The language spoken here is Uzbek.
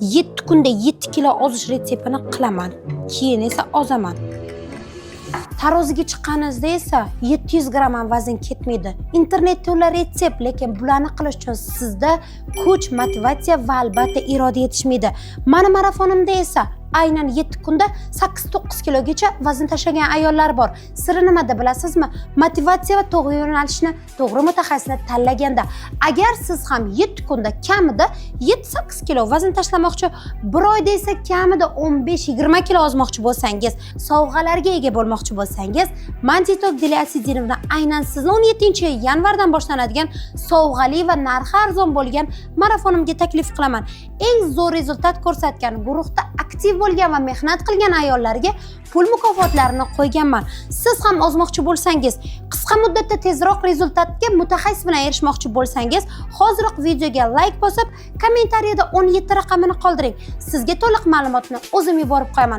7 kunda 7 kilo ozish retseptini qilaman. Keyin esa ozaman. Taroziga chiqqaningizda esa 700 gram ham vazn ketmaydi. Internetda ular retsept, lekin bularni qilish uchun sizda kuch, motivatsiya va albatta iroda yetishmaydi. Mani marafonimda esa aynan 7 kunda 8-9 kilogacha vazn tashlagan ayollar bor. Siri nimada bilasizmi? Motivatsiya va to'g'ri yo'nalishni, to'g'ri mutaxassisni tanlaganda. Agar siz ham 7 kunda kamida 7-8 kilo vazn tashlamoqchi, bir oyda esa kamida 15-20 kilo ozmoqchi bo'lsangiz, sovg'alarga ega bo'lmoqchi bo'lsangiz, Mantitok Deliasidinovni aynan sizni 17-yanvardan boshlanadigan sovg'ali va narxi arzon bo'lgan marafonimga taklif qilaman. Eng zo'r rezultat ko'rsatgan guruhda aktiv bo'lgan va mehnat qilgan ayollarga pul mukofotlarini qo'yganman. Siz ham ozmoqchi bo'lsangiz, qisqa muddatda tezroq rezultatga mutaxassis bilan erishmoqchi bo'lsangiz, hoziroq videoga like bosib, kommentariyada 17 raqamini qoldiring. Sizga to'liq ma'lumotni o'zim yuborib qo'yaman.